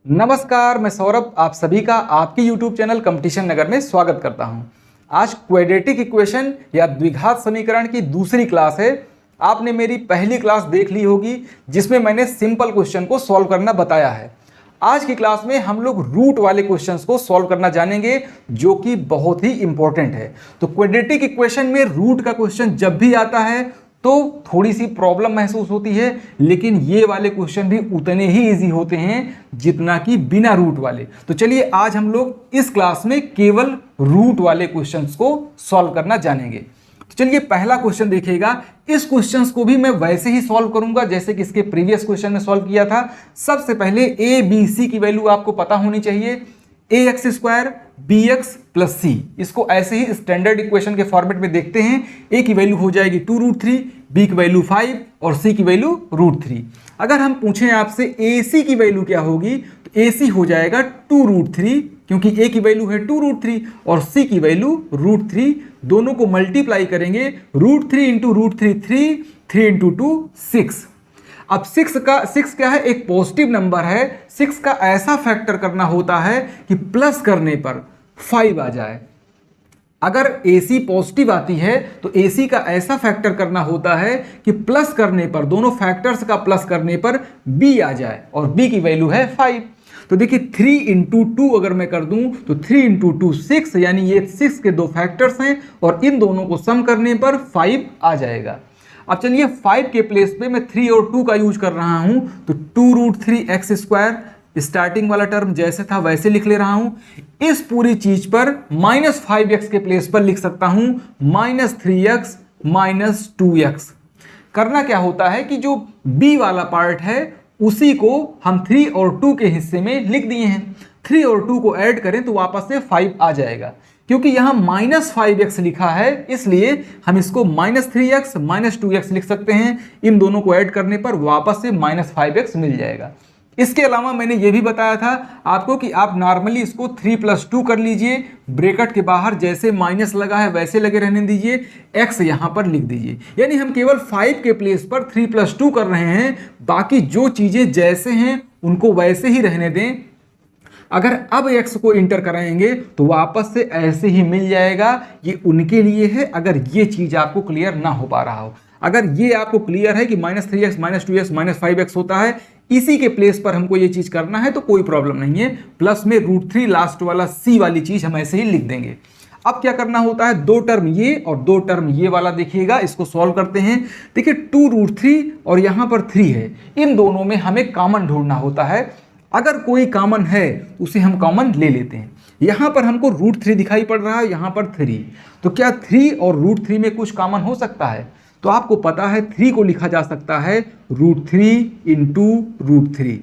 नमस्कार, मैं सौरभ आप सभी का आपके YouTube चैनल कंपटीशन नगर में स्वागत करता हूं। आज क्वाड्रेटिक इक्वेशन या द्विघात समीकरण की दूसरी क्लास है। आपने मेरी पहली क्लास देख ली होगी जिसमें मैंने सिंपल क्वेश्चन को सॉल्व करना बताया है। आज की क्लास में हम लोग रूट वाले क्वेश्चंस को सॉल्व करना जानेंगे जो कि बहुत ही इंपॉर्टेंट है। तो क्वाड्रेटिक इक्वेशन में रूट का क्वेश्चन जब भी आता है तो थोड़ी सी प्रॉब्लम महसूस होती है, लेकिन ये वाले क्वेश्चन भी उतने ही इजी होते हैं जितना कि बिना रूट वाले। तो चलिए आज हम लोग इस क्लास में केवल रूट वाले क्वेश्चंस को सॉल्व करना जानेंगे। तो चलिए पहला क्वेश्चन देखिएगा। इस क्वेश्चंस को भी मैं वैसे ही सॉल्व करूंगा जैसे कि इसके प्रीवियस क्वेश्चन में सॉल्व किया था। सबसे पहले ए बी सी की वैल्यू आपको पता होनी चाहिए। A x square b x plus c, इसको ऐसे ही स्टैंडर्ड इक्वेशन के फॉर्मेट में देखते हैं। ए की वैल्यू हो जाएगी 2√3, बी की वैल्यू 5 और सी की वैल्यू √3। अगर हम पूछें आपसे ए सी की वैल्यू क्या होगी तो ए सी हो जाएगा 2√3, क्योंकि ए की वैल्यू है 2√3 और सी की वैल्यू √3। दोनों को मल्टीप्लाई करेंगे, √3 इंटू √3 3, 3 इंटू 2 6। अब 6 क्या है, एक पॉजिटिव नंबर है। 6 का ऐसा फैक्टर करना होता है कि प्लस करने पर 5 आ जाए। अगर AC पॉजिटिव आती है तो AC का ऐसा फैक्टर करना होता है कि प्लस करने पर, दोनों फैक्टर्स का प्लस करने पर B आ जाए और B की वैल्यू है 5। तो देखिए 3 इंटू 2 अगर मैं कर दूं तो 3 इंटू 2 6, यानी ये 6 के दो फैक्टर्स हैं और इन दोनों को सम करने पर 5 आ जाएगा। अब चलिए 5 के प्लेस पे मैं 3 और 2 का यूज कर रहा हूं तो 2√3 एक्स स्क्वायर, स्टार्टिंग वाला टर्म जैसे था वैसे लिख ले रहा हूं। इस पूरी चीज पर -5x के प्लेस पर लिख सकता हूं -3x -2x। करना क्या होता है कि जो b वाला पार्ट है उसी को हम 3 और 2 के हिस्से में लिख दिए हैं। 3 और 2 को ऐड करें तो वापस से 5 आ जाएगा। क्योंकि यहां -5x लिखा है इसलिए हम इसको -3x -2x लिख सकते हैं। इन दोनों को ऐड करने पर वापस से -5x मिल जाएगा। इसके अलावा मैंने ये भी बताया था आपको कि आप नॉर्मली इसको 3 + 2 कर लीजिए। ब्रैकेट के बाहर जैसे माइनस लगा है वैसे लगे रहने दीजिए, x यहां पर लिख दीजिए। यानी हम केवल 5 के प्लेस पर 3 + 2 कर रहे हैं, बाकी जो चीजें जैसे हैं उनको वैसे ही रहने दें। अगर अब x को इंटर कराएंगे तो वापस से ऐसे ही मिल जाएगा। ये उनके लिए है अगर ये चीज आपको क्लियर ना हो पा रहा हो। अगर ये आपको क्लियर है कि -3x -2x -5x होता है, इसी के प्लेस पर हमको ये चीज करना है तो कोई प्रॉब्लम नहीं है। प्लस में √3 लास्ट वाला c वाली चीज हम ऐसे ही लिख देंगे। अब क्या करना होता है, 2 टर्म ये और 2 टर्म ये वाला देखिएगा, इसको सॉल्व करते हैं। देखिए 2√3 और यहां पर 3 है, इन दोनों में हमें कॉमन ढूंढना होता है। अगर कोई कॉमन है उसे हम कॉमन ले लेते हैं। यहां पर हमको √3 दिखाई पड़ रहा है, यहां पर 3, तो क्या 3 और √3 में कुछ कॉमन हो सकता है? तो आपको पता है 3 को लिखा जा सकता है √3 इंटू √3।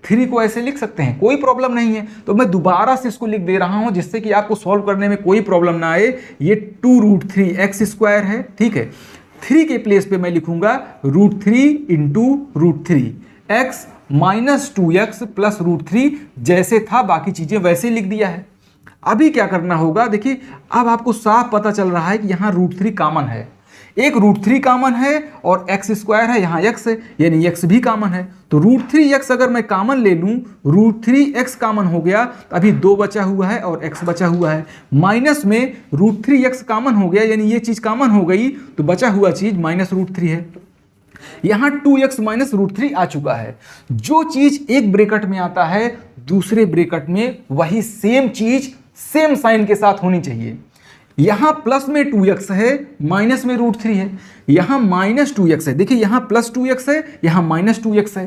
3 को ऐसे लिख सकते हैं, कोई प्रॉब्लम नहीं है। तो मैं दोबारा से इसको लिख दे रहा हूं जिससे कि आपको सॉल्व करने में कोई प्रॉब्लम ना आए। ये 2√3 एक्स स्क्वायर है, ठीक है। 3 के प्लेस पे मैं लिखूंगा √3 इंटू √3 एक्स -2x प्लस √3, जैसे था बाकी चीजें वैसे लिख दिया है। अभी क्या करना होगा, देखिए अब आपको साफ पता चल रहा है कि यहाँ √3 कॉमन है, एक √3 कॉमन है और एक्स स्क्वायर है, यहाँ x है यानी x भी कॉमन है। तो √3x अगर मैं कॉमन ले लूं, √3x कॉमन हो गया तो अभी 2 बचा हुआ है और x बचा हुआ है। माइनस में √3x कॉमन हो गया यानी ये चीज कॉमन हो गई, तो बचा हुआ चीज -√3 है। यहां 2x -√3 आ चुका है। जो चीज एक ब्रैकेट में आता है दूसरे ब्रैकेट में वही सेम चीज सेम साइन के साथ होनी चाहिए। यहां प्लस में 2x है, माइनस में √3 है। यहां -2x है, देखिए यहां +2x है, यहां -2x है।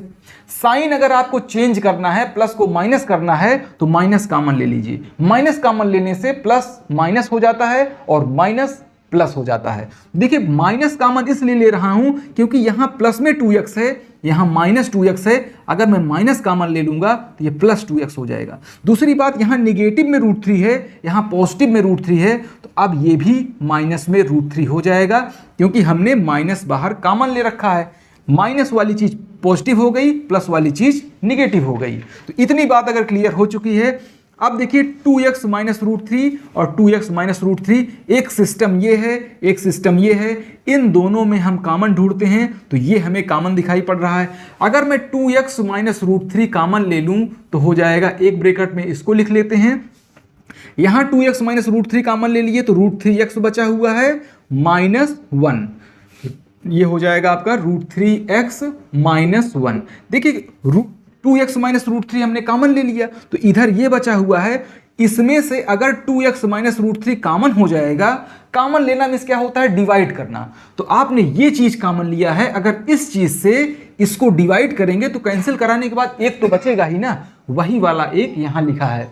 साइन अगर आपको चेंज करना है, प्लस को माइनस करना है तो माइनस कॉमन ले लीजिए। माइनस कॉमन लेने से प्लस माइनस हो जाता है और माइनस प्लस हो जाता है। देखिए माइनस कॉमन इसलिए ले रहा हूं क्योंकि यहां प्लस में 2x है, यहां -2x है। अगर मैं माइनस कॉमन ले लूंगा तो ये +2x हो जाएगा। दूसरी बात, यहां निगेटिव में √3 है, यहां पॉजिटिव में √3 है, तो अब ये भी माइनस में √3 हो जाएगा क्योंकि हमने माइनस बाहर कॉमन ले रखा है। माइनस वाली चीज पॉजिटिव हो गई, प्लस वाली चीज निगेटिव हो गई। तो इतनी बात अगर क्लियर हो चुकी है, अब देखिए 2x माइनस रूट थ्री और 2x माइनस रूट थ्री, एक सिस्टम ये है, एक सिस्टम ये है, इन दोनों में हम कॉमन ढूंढते हैं तो ये हमें कॉमन दिखाई पड़ रहा है। अगर मैं 2x minus root three common ले लूं तो हो जाएगा, एक ब्रैकेट में इसको लिख लेते हैं, यहां 2x minus root three common ले लिए तो रूट थ्री एक्स बचा हुआ है माइनस वन, ये हो जाएगा आपका root three x minus one. देखिए 2x माइनस रूट थ्री हमने कॉमन ले लिया तो इधर ये बचा हुआ है, इसमें से अगर 2x minus root three common हो जाएगा, कॉमन लेना मीन्स क्या होता है, डिवाइड करना। तो आपने ये चीज कॉमन लिया है, अगर इस चीज से इसको डिवाइड करेंगे तो कैंसिल कराने के बाद एक तो बचेगा ही ना, वही वाला एक यहां लिखा है।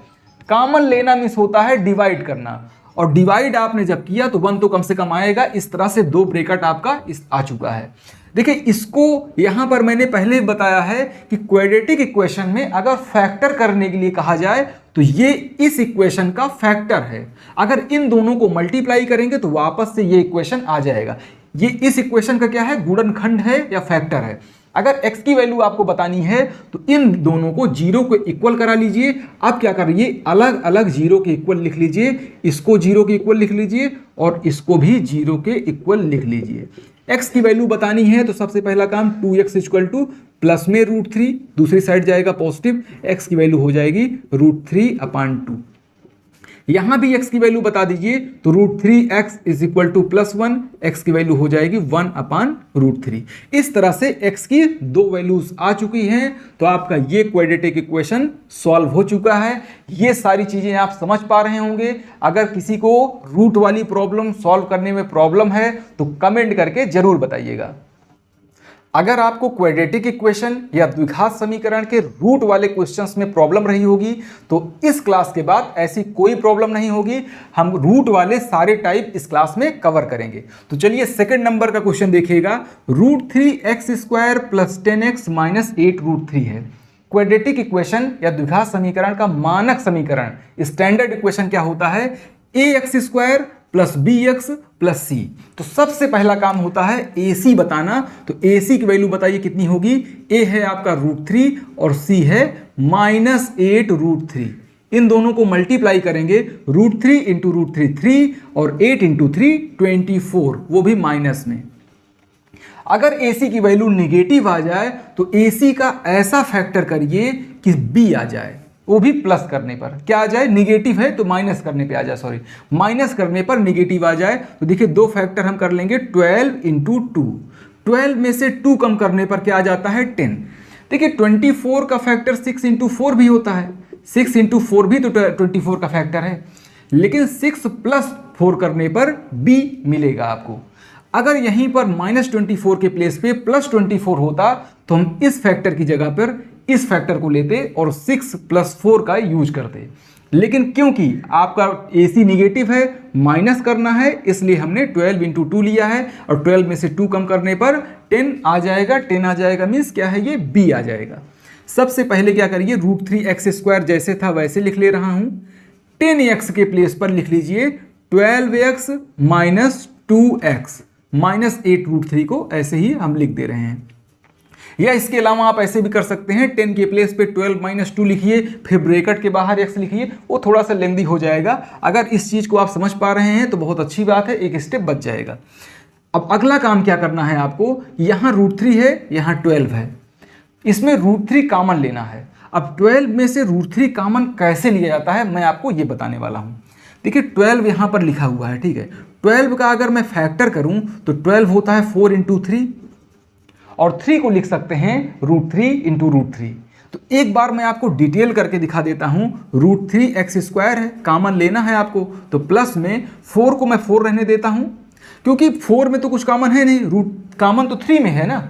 कॉमन लेना मीन्स होता है डिवाइड करना, और डिवाइड आपने जब किया तो 1 तो कम से कम आएगा। इस तरह से 2 ब्रैकेट आपका इस आ चुका है। देखिए इसको यहां पर मैंने पहले बताया है कि क्वाड्रेटिक इक्वेशन में अगर फैक्टर करने के लिए कहा जाए तो ये इस इक्वेशन का फैक्टर है। अगर इन दोनों को मल्टीप्लाई करेंगे तो वापस से ये इक्वेशन आ जाएगा। ये इस इक्वेशन का क्या है, गुणनखंड है या फैक्टर है। अगर x की वैल्यू आपको बतानी है तो इन दोनों को जीरो के इक्वल करा लीजिए। अब क्या करिए, अलग अलग जीरो के इक्वल लिख लीजिए, इसको जीरो के इक्वल लिख लीजिए और इसको भी जीरो के इक्वल लिख लीजिए। x की वैल्यू बतानी है तो सबसे पहला काम 2x इक्वल टू प्लस में रूट थ्री, दूसरी साइड जाएगा पॉजिटिव, x की वैल्यू हो जाएगी रूट थ्री अपान टू। यहां भी x की वैल्यू बता दीजिए तो root three x is equal to plus one, x की वैल्यू हो जाएगी 1 अपान रूट थ्री। इस तरह से x की 2 वैल्यूज आ चुकी हैं तो आपका ये क्वाड्रेटिक इक्वेशन सॉल्व हो चुका है। ये सारी चीजें आप समझ पा रहे होंगे। अगर किसी को रूट वाली प्रॉब्लम सॉल्व करने में प्रॉब्लम है तो कमेंट करके जरूर बताइएगा। अगर आपको क्वाड्रेटिक इक्वेशन या द्विघात समीकरण के रूट वाले क्वेश्चंस में प्रॉब्लम रही होगी तो इस क्लास के बाद ऐसी कोई प्रॉब्लम नहीं होगी। हम रूट वाले सारे टाइप इस क्लास में कवर करेंगे। तो चलिए सेकंड नंबर का क्वेश्चन देखिएगा। Root three x square plus 10x minus 8 root three है। क्वाड्रेटिक इक्वेशन या द्विघात समीकरण का मानक समीकरण, स्टैंडर्ड इक्वेशन क्या होता है, ax square plus b x plus c. तो सबसे पहला काम होता है ए सी बताना। तो ए सी की वैल्यू बताइए कितनी होगी, ए है आपका रूट थ्री और सी है माइनस 8 रूट थ्री। इन दोनों को मल्टीप्लाई करेंगे, root three into root three 3 और 8 इंटू 3 24, वो भी माइनस में। अगर ए सी की वैल्यू निगेटिव आ जाए तो ए सी का ऐसा फैक्टर करिए कि बी आ जाए, वो भी प्लस करने पर क्या आ जाए, निगेटिव है तो माइनस करने पे आ जाए, सॉरी माइनस करने पर निगेटिव आ जाए। तो देखिए 2 फैक्टर हम कर लेंगे, 12 इंटू 2, 12 में से 2 कम करने पर क्या आ जाता है 10। देखिए 24 का फैक्टर 6 इंटू 4 भी होता है, 6 इंटू 4 भी तो 24 का फैक्टर है, लेकिन 6 प्लस 4 करने पर b मिलेगा आपको। अगर यहीं पर -24 के प्लेस पे +24 होता तो हम इस फैक्टर की जगह पर इस फैक्टर को लेते और 6 + 4 का यूज करते। लेकिन क्योंकि आपका AC निगेटिव है, माइनस करना है, इसलिए हमने 12 इंटू 2 लिया है और 12 में से 2 कम करने पर 10 आ जाएगा। 10 आ जाएगा मीन्स क्या है, ये B आ जाएगा। सबसे पहले क्या करिए, रूट थ्री एक्स स्क्वायर जैसे था वैसे लिख ले रहा हूं, 10x के प्लेस पर लिख लीजिए 12x minus 2x minus 8 root three को ऐसे ही हम लिख दे रहे हैं। या इसके अलावा आप ऐसे भी कर सकते हैं, 10 के प्लेस पे 12 माइनस 2 लिखिए, फिर ब्रैकेट के बाहर x लिखिए, वो थोड़ा सा लेंदी हो जाएगा। अगर इस चीज़ को आप समझ पा रहे हैं तो बहुत अच्छी बात है, एक स्टेप बच जाएगा। अब अगला काम क्या करना है आपको, यहाँ रूट थ्री है, यहाँ 12 है, इसमें रूट थ्री कॉमन लेना है। अब 12 में से रूट थ्री कॉमन कैसे लिया जाता है मैं आपको ये बताने वाला हूँ। देखिए 12 यहाँ पर लिखा हुआ है, ठीक है। 12 का अगर मैं फैक्टर करूँ तो 12 होता है 4 इंटू 3 और 3 को लिख सकते हैं root three into root three. तो एक बार मैं आपको डिटेल करके दिखा देता हूँ। रूट थ्री एक्स स्क्वायर है, कॉमन लेना है आपको, तो प्लस में 4 को मैं 4 रहने देता हूँ क्योंकि 4 में तो कुछ कॉमन है नहीं, रूट कॉमन तो 3 में है ना,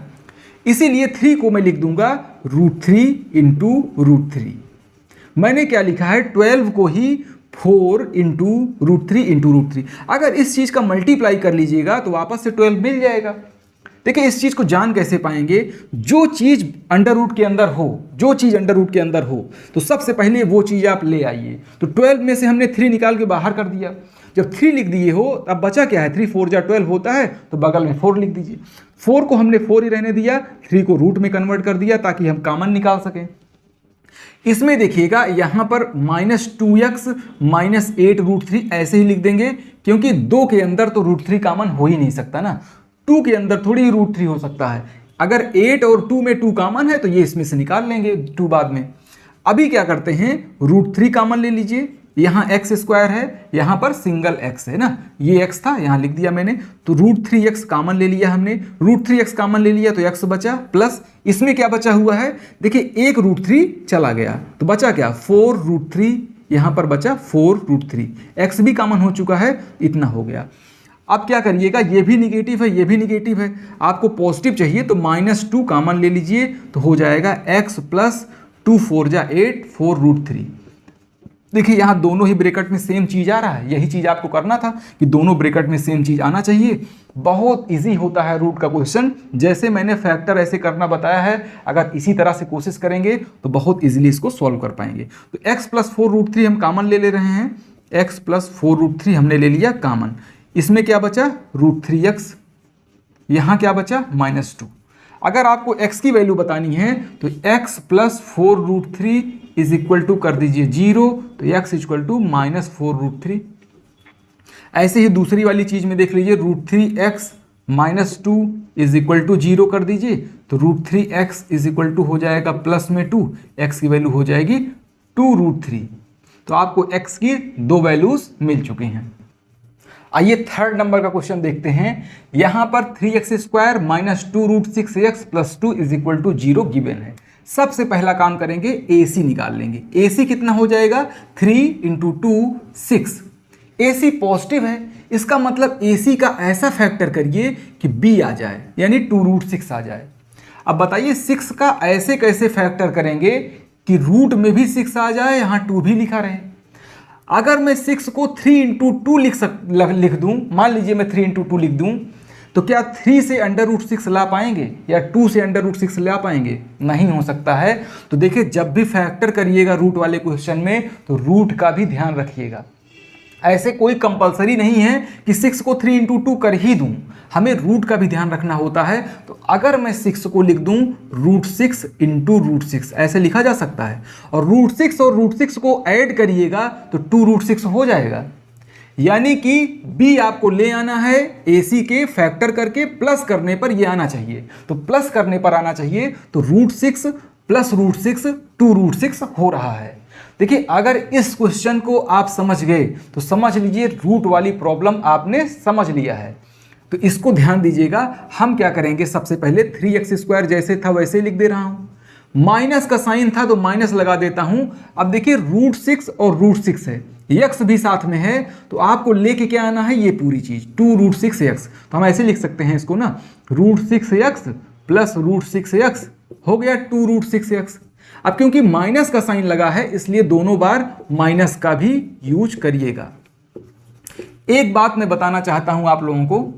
इसीलिए 3 को मैं लिख दूंगा root three into root three. मैंने क्या लिखा है, 12 को ही 4 into root three into root three. अगर इस चीज़ का मल्टीप्लाई कर लीजिएगा तो वापस से 12 मिल जाएगा। देखिए इस चीज़ को जान कैसे पाएंगे, जो चीज़ अंडर रूट के अंदर हो, जो चीज़ अंडर रूट के अंदर हो तो सबसे पहले वो चीज़ आप ले आइए। तो 12 में से हमने 3 निकाल के बाहर कर दिया, जब 3 लिख दिए हो अब बचा क्या है, 3 4 जा 12 होता है, तो बगल में 4 लिख दीजिए। 4 को हमने 4 ही रहने दिया, 3 को रूट में कन्वर्ट कर दिया ताकि हम कॉमन निकाल सकें। इसमें देखिएगा यहाँ पर -2x -8√3 ऐसे ही लिख देंगे, क्योंकि 2 के अंदर तो √3 कॉमन हो ही नहीं सकता ना, 2 के अंदर थोड़ी ही √3 हो सकता है। अगर 8 और 2 में 2 कॉमन है तो ये इसमें से निकाल लेंगे 2 बाद में। अभी क्या करते हैं, √3 कॉमन ले लीजिए, यहाँ x² है, यहाँ पर सिंगल x है ना, ये x था यहाँ लिख दिया मैंने, तो √3x कॉमन ले लिया हमने, √3x कॉमन ले लिया तो x बचा, प्लस इसमें क्या बचा हुआ है, देखिए एक √3 चला गया तो बचा क्या 4√3, यहाँ पर बचा 4√3, x भी कॉमन हो चुका है, इतना हो गया। अब क्या करिएगा, ये भी निगेटिव है, ये भी निगेटिव है, आपको पॉजिटिव चाहिए तो -2 कॉमन ले लीजिए तो हो जाएगा x + 2 4 जा 8 4√3। देखिए यहाँ दोनों ही ब्रैकेट में सेम चीज़ आ रहा है, यही चीज़ आपको करना था कि दोनों ब्रैकेट में सेम चीज़ आना चाहिए। बहुत इजी होता है रूट का क्वेश्चन, जैसे मैंने फैक्टर ऐसे करना बताया है, अगर इसी तरह से कोशिश करेंगे तो बहुत इजीली इसको सॉल्व कर पाएंगे। तो x + 4√3 हम कॉमन ले रहे हैं, x + 4√3 हमने ले लिया कॉमन, इसमें क्या बचा √3x, यहाँ क्या बचा -2। अगर आपको x की वैल्यू बतानी है तो x + 4√3 = कर दीजिए 0, तो x = -4√3। ऐसे ही दूसरी वाली चीज में देख लीजिए, √3x - 2 = 0 कर दीजिए, तो √3x = हो जाएगा प्लस में 2, x की वैल्यू हो जाएगी 2√3। तो आपको x की 2 वैल्यूज मिल चुकी हैं। आइए थर्ड नंबर का क्वेश्चन देखते हैं। यहां पर 3x² - 2√6x + 2 = 0 गिवन है। सबसे पहला काम करेंगे, AC निकाल लेंगे। AC कितना हो जाएगा, 3 × 2 6। AC पॉजिटिव है, इसका मतलब AC का ऐसा फैक्टर करिए कि B आ जाए, यानी 2√6 आ जाए। अब बताइए 6 का ऐसे कैसे फैक्टर करेंगे कि रूट में भी 6 आ जाए, यहाँ 2 भी लिखा रहे। अगर मैं 6 को 3 × 2 लिख दूं, मान लीजिए मैं 3 × 2 लिख दूं, तो क्या 3 से √6 ला पाएंगे या 2 से √6 ला पाएंगे? नहीं हो सकता है। तो देखिए जब भी फैक्टर करिएगा रूट वाले क्वेश्चन में तो रूट का भी ध्यान रखिएगा। ऐसे कोई कंपलसरी नहीं है कि 6 को 3 × 2 कर ही दूं, हमें रूट का भी ध्यान रखना होता है। तो अगर मैं 6 को लिख दूं √6 × √6 ऐसे लिखा जा सकता है, और √6 और √6 को ऐड करिएगा तो 2√6 हो जाएगा। यानी कि B आपको ले आना है, AC के फैक्टर करके प्लस करने पर ये आना चाहिए, तो प्लस करने पर आना चाहिए, तो √6 + √6 2√6 हो रहा है। देखिए अगर इस क्वेश्चन को आप समझ गए तो समझ लीजिए रूट वाली प्रॉब्लम आपने समझ लिया है। तो इसको ध्यान दीजिएगा। हम क्या करेंगे, सबसे पहले 3x² जैसे था वैसे लिख दे रहा हूं, माइनस का साइन था तो माइनस लगा देता हूं। अब देखिए √6 और √6 है, x भी साथ में है, तो आपको लेके क्या आना है, ये पूरी चीज 2√6x। तो हम ऐसे लिख सकते हैं इसको ना, √6x + √6x हो गया 2√6x। अब क्योंकि माइनस का साइन लगा है इसलिए दोनों बार माइनस का भी यूज करिएगा। एक बात मैं बताना चाहता हूं आप लोगों को,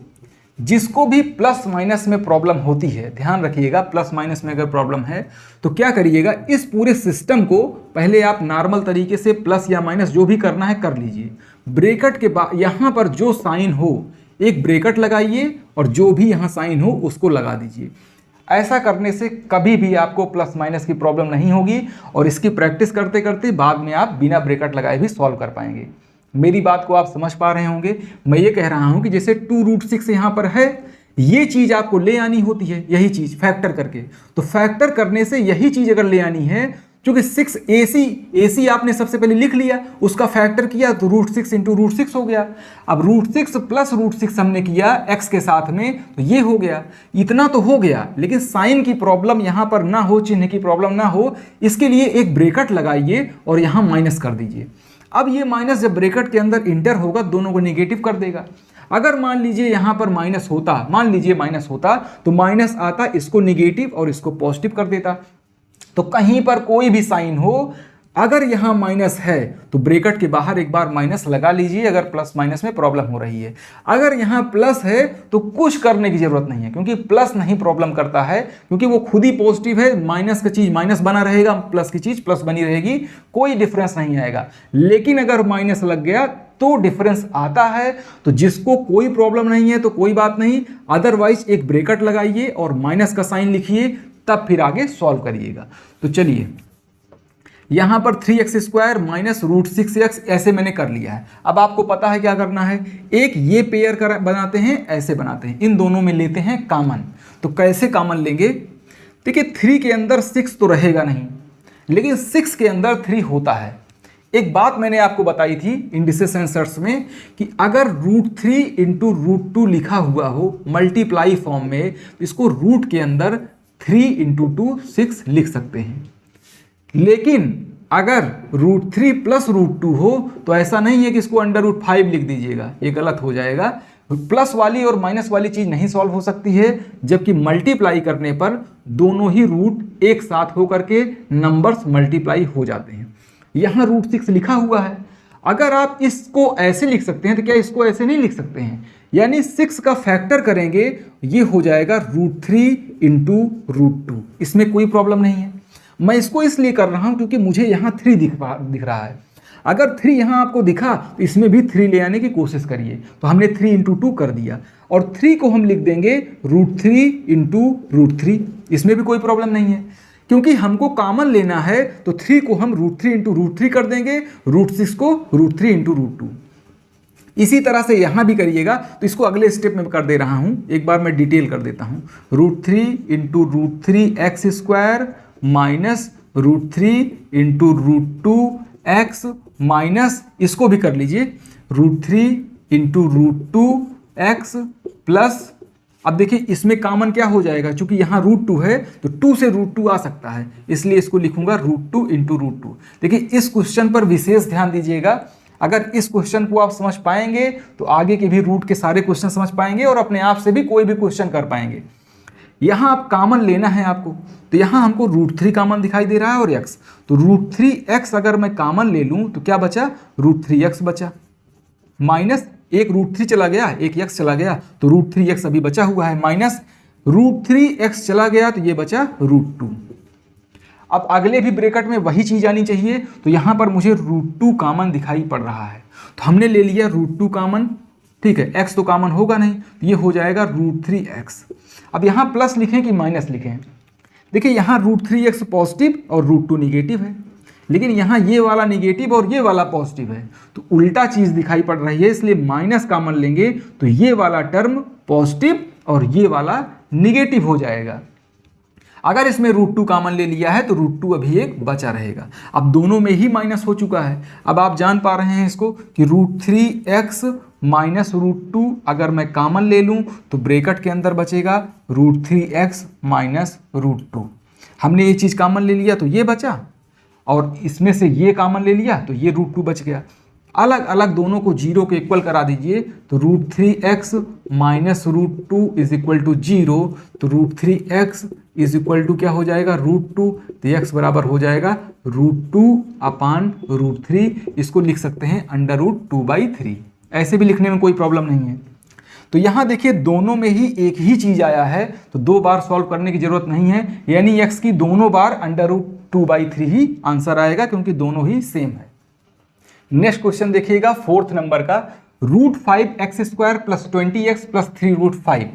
जिसको भी प्लस माइनस में प्रॉब्लम होती है, ध्यान रखिएगा प्लस माइनस में अगर प्रॉब्लम है तो क्या करिएगा, इस पूरे सिस्टम को पहले आप नॉर्मल तरीके से प्लस या माइनस जो भी करना है कर लीजिए। ब्रैकेट के बाद यहां पर जो साइन हो एक ब्रैकेट लगाइए और जो भी यहां साइन हो उसको लगा दीजिए। ऐसा करने से कभी भी आपको प्लस माइनस की प्रॉब्लम नहीं होगी, और इसकी प्रैक्टिस करते करते बाद में आप बिना ब्रैकेट लगाए भी सॉल्व कर पाएंगे। मेरी बात को आप समझ पा रहे होंगे। मैं ये कह रहा हूं कि जैसे 2√6 यहां पर है, ये चीज आपको ले आनी होती है, यही चीज फैक्टर करके। तो फैक्टर करने से यही चीज अगर ले आनी है, क्योंकि 6 AC आपने सबसे पहले लिख लिया, उसका फैक्टर किया तो √6 × √6 हो गया। अब √6 + √6 हमने किया x के साथ में, तो ये हो गया। इतना तो हो गया, लेकिन साइन की प्रॉब्लम यहां पर ना हो, चिन्ह की प्रॉब्लम ना हो, इसके लिए एक ब्रैकेट लगाइए और यहां माइनस कर दीजिए। अब ये माइनस जब ब्रैकेट के अंदर इंटर होगा दोनों को नेगेटिव कर देगा। अगर मान लीजिए यहां पर माइनस होता, मान लीजिए माइनस होता तो माइनस आता, इसको नेगेटिव और इसको पॉजिटिव कर देता। तो कहीं पर कोई भी साइन हो, अगर यहां माइनस है तो ब्रैकेट के बाहर एक बार माइनस लगा लीजिए, अगर प्लस माइनस में प्रॉब्लम हो रही है। अगर यहां प्लस है तो कुछ करने की जरूरत नहीं है, क्योंकि प्लस नहीं प्रॉब्लम करता है, क्योंकि वो खुद ही पॉजिटिव है। माइनस का चीज माइनस बना रहेगा, प्लस की चीज प्लस बनी रहेगी, कोई डिफरेंस नहीं आएगा। लेकिन अगर माइनस लग गया तो डिफरेंस आता है। तो जिसको कोई प्रॉब्लम नहीं है तो कोई बात नहीं, अदरवाइज एक ब्रैकेट लगाइए और माइनस का साइन लिखिए, तब फिर आगे सॉल्व करिएगा। तो चलिए यहाँ पर 3x² माइनस √6x ऐसे मैंने कर लिया है। अब आपको पता है क्या करना है, एक ये पेयर कर बनाते हैं, ऐसे बनाते हैं, इन दोनों में लेते हैं कॉमन। तो कैसे कॉमन लेंगे, देखिए 3 के अंदर 6 तो रहेगा नहीं, लेकिन 6 के अंदर 3 होता है। एक बात मैंने आपको बताई थी इंडिसेस आंसर्स में कि अगर √3 इंटू √2 लिखा हुआ हो मल्टीप्लाई फॉर्म में, तो इसको रूट के अंदर 3 इंटू 2 6 लिख सकते हैं। लेकिन अगर √3 प्लस √2 हो तो ऐसा नहीं है कि इसको √5 लिख दीजिएगा, ये गलत हो जाएगा। प्लस वाली और माइनस वाली चीज़ नहीं सॉल्व हो सकती है, जबकि मल्टीप्लाई करने पर दोनों ही रूट एक साथ होकर के नंबर्स मल्टीप्लाई हो जाते हैं। यहाँ √6 लिखा हुआ है, अगर आप इसको ऐसे लिख सकते हैं तो क्या इसको ऐसे नहीं लिख सकते हैं, यानी 6 का फैक्टर करेंगे, ये हो जाएगा √3 इंटू √2। इसमें कोई प्रॉब्लम नहीं है। मैं इसको इसलिए कर रहा हूँ क्योंकि मुझे यहाँ 3 दिख रहा है। अगर 3 यहाँ आपको दिखा तो इसमें भी 3 ले आने की कोशिश करिए। तो हमने 3 इंटू 2 कर दिया, और 3 को हम लिख देंगे √3 इंटू √3। इसमें भी कोई प्रॉब्लम नहीं है, क्योंकि हमको कॉमन लेना है। तो 3 को हम √3 इंटू √3 कर देंगे, √6 को √3 इंटू √2। इसी तरह से यहाँ भी करिएगा। तो इसको अगले स्टेप में कर दे रहा हूँ, एक बार मैं डिटेल कर देता हूँ। √3 into √3x² minus √3 into √2x minus, इसको भी कर लीजिए, √3 इंटू √2x प्लस, अब देखिए इसमें कॉमन क्या हो जाएगा, चूंकि यहाँ √2 है तो 2 से √2 आ सकता है, इसलिए इसको लिखूंगा √2 इंटू √2। देखिए इस क्वेश्चन पर विशेष ध्यान दीजिएगा। अगर इस क्वेश्चन को आप समझ पाएंगे तो आगे के भी रूट के सारे क्वेश्चन समझ पाएंगे और अपने आप से भी कोई भी क्वेश्चन कर पाएंगे। यहाँ आप कॉमन लेना है आपको, तो यहाँ हमको √3 कॉमन दिखाई दे रहा है और x, तो √3x अगर मैं कॉमन ले लूँ तो क्या बचा, √3x बचा, माइनस एक √3 चला गया, एक x चला गया, तो √3x अभी बचा हुआ है, माइनस √3x चला गया तो ये बचा √2। अब अगले भी ब्रैकेट में वही चीज़ आनी चाहिए, तो यहाँ पर मुझे √2 कॉमन दिखाई पड़ रहा है, तो हमने ले लिया √2 कॉमन, ठीक है, x तो कॉमन होगा नहीं, तो ये हो जाएगा √3x। अब यहाँ प्लस लिखें कि माइनस लिखें, देखिए यहाँ √3x पॉजिटिव और √2 निगेटिव है, लेकिन यहाँ ये वाला निगेटिव और ये वाला पॉजिटिव है, तो उल्टा चीज़ दिखाई पड़ रही है, इसलिए माइनस कॉमन लेंगे तो ये वाला टर्म पॉजिटिव और ये वाला निगेटिव हो जाएगा। अगर इसमें √2 कॉमन ले लिया है तो √2 अभी एक बचा रहेगा। अब दोनों में ही माइनस हो चुका है। अब आप जान पा रहे हैं इसको कि √3x माइनस √2 अगर मैं कॉमन ले लूँ तो ब्रैकेट के अंदर बचेगा √3x माइनस √2। हमने ये चीज़ कॉमन ले लिया तो ये बचा, और इसमें से ये कॉमन ले लिया तो ये √2 बच गया। अलग अलग दोनों को 0 के इक्वल करा दीजिए, तो √3x minus √2 is equal to 0, तो √3x इज इक्वल टू क्या हो जाएगा, √2, तो x बराबर हो जाएगा √2/√3। इसको लिख सकते हैं √2/3, ऐसे भी लिखने में कोई प्रॉब्लम नहीं है। तो यहाँ देखिए दोनों में ही एक ही चीज़ आया है, तो 2 बार सॉल्व करने की जरूरत नहीं है, यानी x की दोनों बार √2/3 ही आंसर आएगा, क्योंकि दोनों ही सेम है। नेक्स्ट क्वेश्चन देखिएगा 4th नंबर का, √5x² प्लस 20x प्लस 3√5।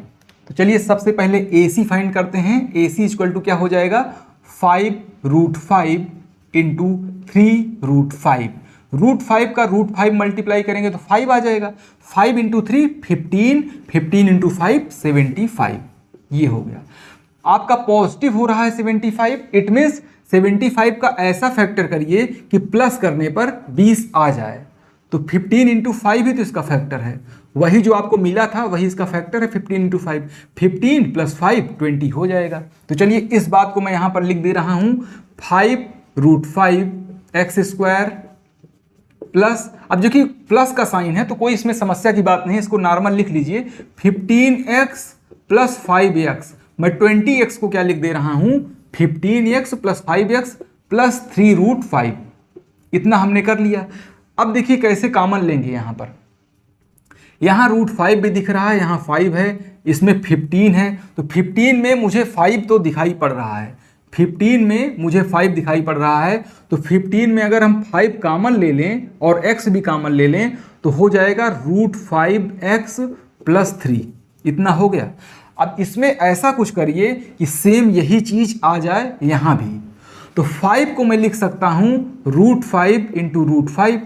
तो चलिए सबसे पहले AC फाइंड करते हैं। AC इक्वल टू क्या हो जाएगा, 5√5 इंटू 3√5। √5 का √5 मल्टीप्लाई करेंगे तो 5 आ जाएगा, 5 इंटू 3 15, 15 इंटू 5 75। ये हो गया। आपका पॉजिटिव हो रहा है 75, इट मीन्स 75 का ऐसा फैक्टर करिए कि प्लस करने पर 20 आ जाए, तो 15 इंटू 5 ही तो इसका फैक्टर है, वही जो आपको मिला था वही इसका फैक्टर है 15 इंटू 5, 15 प्लस 5 20 हो जाएगा। तो चलिए इस बात को मैं यहाँ पर लिख दे रहा हूँ, 5√5x² प्लस, अब जो कि प्लस का साइन है तो कोई इसमें समस्या की बात नहीं, इसको नॉर्मल लिख लीजिए, 15x प्लस 5x। मैं 20x को क्या लिख दे रहा हूँ, 15x प्लस 5x प्लस 3√5। इतना हमने कर लिया। अब देखिए कैसे कॉमन लेंगे, यहाँ पर यहाँ √5 भी दिख रहा है, यहाँ 5 है, इसमें 15 है, तो 15 में मुझे 5 तो दिखाई पड़ रहा है, 15 में मुझे 5 दिखाई पड़ रहा है, तो 15 में अगर हम 5 कॉमन ले लें और x भी कॉमन ले लें तो हो जाएगा √5x प्लस 3। इतना हो गया। अब इसमें ऐसा कुछ करिए कि सेम यही चीज़ आ जाए यहाँ भी, तो 5 को मैं लिख सकता हूं √5 इंटू √5।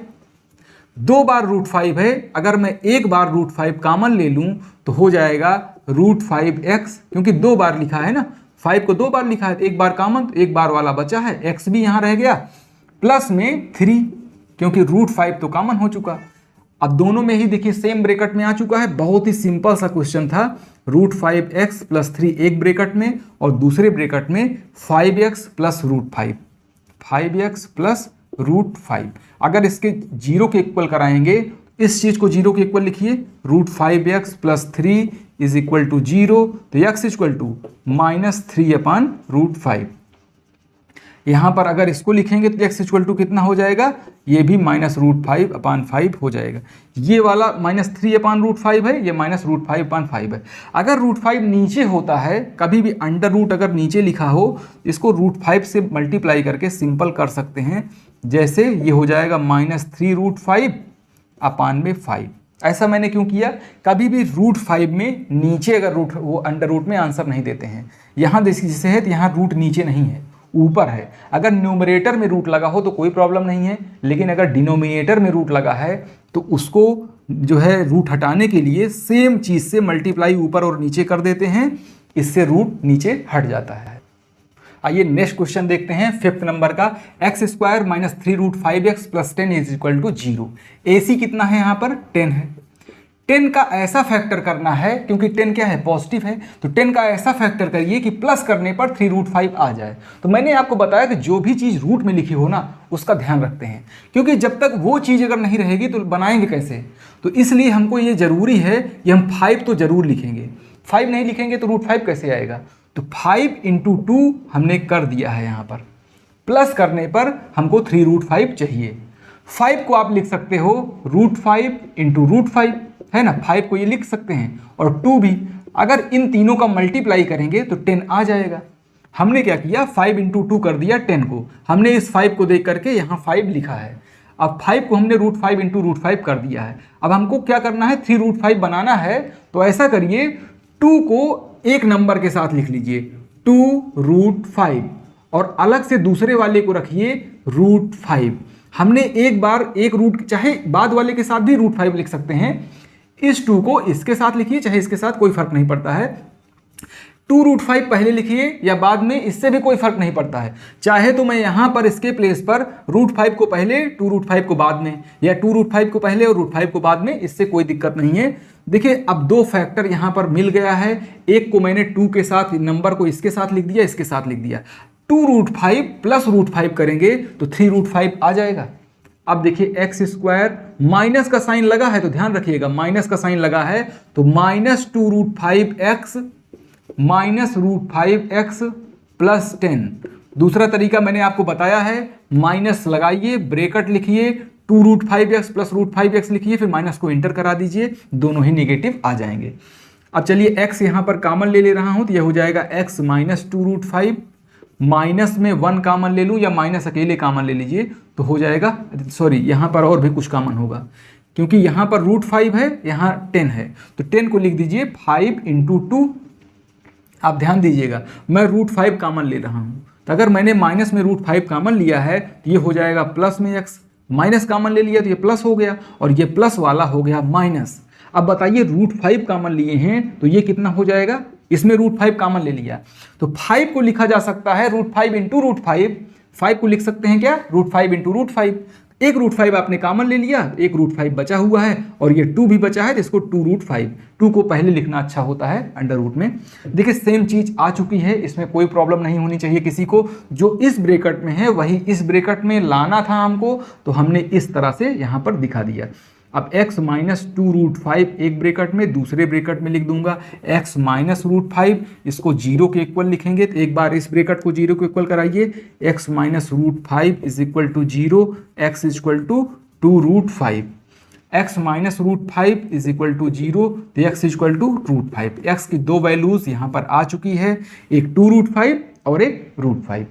2 बार √5 है, अगर मैं एक बार √5 कॉमन ले लूं तो हो जाएगा √5x, क्योंकि 2 बार लिखा है ना, 5 को 2 बार लिखा है, एक बार कॉमन तो एक बार वाला बचा है, x भी यहां रह गया, प्लस में 3 क्योंकि √5 तो कॉमन हो चुका। अब दोनों में ही देखिए सेम ब्रैकेट में आ चुका है। बहुत ही सिंपल सा क्वेश्चन था। √5x + 3 एक ब्रैकेट में और दूसरे ब्रैकेट में 5x + √5, 5x + √5। अगर इसके 0 के इक्वल कराएंगे, इस चीज को 0 के इक्वल लिखिए, √5x + 3 = 0, तो x = -3/√5। यहाँ पर अगर इसको लिखेंगे तो x = कितना हो जाएगा, ये भी -√5/5 हो जाएगा। ये वाला -3/√5 है, ये -√5/5 है। अगर √5 नीचे होता है, कभी भी अंडर रूट अगर नीचे लिखा हो, इसको √5 से मल्टीप्लाई करके सिंपल कर सकते हैं। जैसे ये हो जाएगा -3√5/5। ऐसा मैंने क्यों किया, कभी भी √5 में नीचे अगर रूट, वो अंडर रूट में आंसर नहीं देते हैं। यहाँ जैसे है, यहाँ रूट नीचे नहीं है, ऊपर है। अगर न्यूमरेटर में रूट लगा हो तो कोई प्रॉब्लम नहीं है, लेकिन अगर डिनोमिनेटर में रूट लगा है तो उसको जो है रूट हटाने के लिए सेम चीज़ से मल्टीप्लाई ऊपर और नीचे कर देते हैं, इससे रूट नीचे हट जाता है। आइए नेक्स्ट क्वेश्चन देखते हैं, 5th नंबर का। x² - 3√5x + 10 = 0। AC कितना है, यहाँ पर 10 है। 10 का ऐसा फैक्टर करना है, क्योंकि 10 क्या है, पॉजिटिव है, तो 10 का ऐसा फैक्टर करिए कि प्लस करने पर 3√5 आ जाए। तो मैंने आपको बताया कि जो भी चीज़ रूट में लिखी हो ना, उसका ध्यान रखते हैं, क्योंकि जब तक वो चीज़ अगर नहीं रहेगी तो बनाएंगे कैसे। तो इसलिए हमको ये ज़रूरी है कि हम 5 तो ज़रूर लिखेंगे। 5 नहीं लिखेंगे तो √5 कैसे आएगा। तो 5 × 2 हमने कर दिया है, यहाँ पर प्लस करने पर हमको 3√5 चाहिए। 5 को आप लिख सकते हो √5 × √5, है ना, 5 को ये लिख सकते हैं, और 2 भी। अगर इन तीनों का मल्टीप्लाई करेंगे तो 10 आ जाएगा। हमने क्या किया, 5 × 2 कर दिया 10 को, हमने इस 5 को देख करके यहाँ 5 लिखा है। अब 5 को हमने √5 × √5 कर दिया है। अब हमको क्या करना है, 3√5 बनाना है। तो ऐसा करिए, 2 को एक नंबर के साथ लिख लीजिए, 2√5, और अलग से दूसरे वाले को रखिए √5। हमने एक बार एक रूट, चाहे बाद वाले के साथ भी √5 लिख सकते हैं। इस 2 को इसके साथ लिखिए, चाहे इसके साथ, कोई फर्क नहीं पड़ता है। 2√5 पहले लिखिए या बाद में, इससे भी कोई फर्क नहीं पड़ता है। चाहे तो मैं यहाँ पर इसके प्लेस पर √5 को पहले, 2√5 को बाद में, या 2√5 को पहले और √5 को बाद में, इससे कोई दिक्कत नहीं है। देखिए अब 2 फैक्टर यहाँ पर मिल गया है। एक को मैंने 2 के साथ, नंबर को इसके साथ लिख दिया, इसके साथ लिख दिया। 2√5 + √5 करेंगे तो 3√5 आ जाएगा। अब देखिए x² माइनस का साइन लगा है, तो ध्यान रखिएगा, माइनस का साइन लगा है, तो -2√5x -√5x + 10। दूसरा तरीका मैंने आपको बताया है, माइनस लगाइए, ब्रैकेट लिखिए, 2√5x + √5x लिखिए, फिर माइनस को इंटर करा दीजिए, दोनों ही नेगेटिव आ जाएंगे। अब चलिए x यहाँ पर कॉमन ले रहा हूँ, तो यह हो जाएगा x - 2√5, माइनस में 1 कॉमन ले लूँ या माइनस अकेले कॉमन ले लीजिए, तो हो जाएगा, सॉरी यहाँ पर और भी कुछ कॉमन होगा, क्योंकि यहाँ पर √5 है, यहाँ 10 है, तो 10 को लिख दीजिए 5 × 2। आप ध्यान दीजिएगा, मैं √5 कॉमन ले रहा हूँ, तो अगर मैंने माइनस में √5 कॉमन लिया है तो ये हो जाएगा प्लस में x, माइनस कॉमन ले लिया तो ये प्लस हो गया, और ये प्लस वाला हो गया माइनस। अब बताइए √5 कॉमन लिए हैं तो ये कितना हो जाएगा, इसमें √5 कॉमन ले लिया, तो 5 को लिखा जा सकता है √5 × √5। 5 को लिख सकते हैं क्या, √5 × √5। एक √5 आपने कॉमन ले लिया, एक √5 बचा हुआ है, और ये 2 भी बचा है, तो इसको 2√5, 2 को पहले लिखना अच्छा होता है अंडर रूट में। देखिए सेम चीज आ चुकी है, इसमें कोई प्रॉब्लम नहीं होनी चाहिए किसी को। जो इस ब्रैकेट में है वही इस ब्रैकेट में लाना था हमको, तो हमने इस तरह से यहाँ पर दिखा दिया। अब x - 2√5 एक ब्रैकेट में, दूसरे ब्रैकेट में लिख दूंगा x - √5, इसको 0 के इक्वल लिखेंगे, तो एक बार इस ब्रैकेट को 0 के इक्वल कराइए, x - √5 = 0, x = 2√5, x - √5 = 0, तो x = √5। x की 2 वैल्यूज यहाँ पर आ चुकी है, एक 2√5 और एक √5।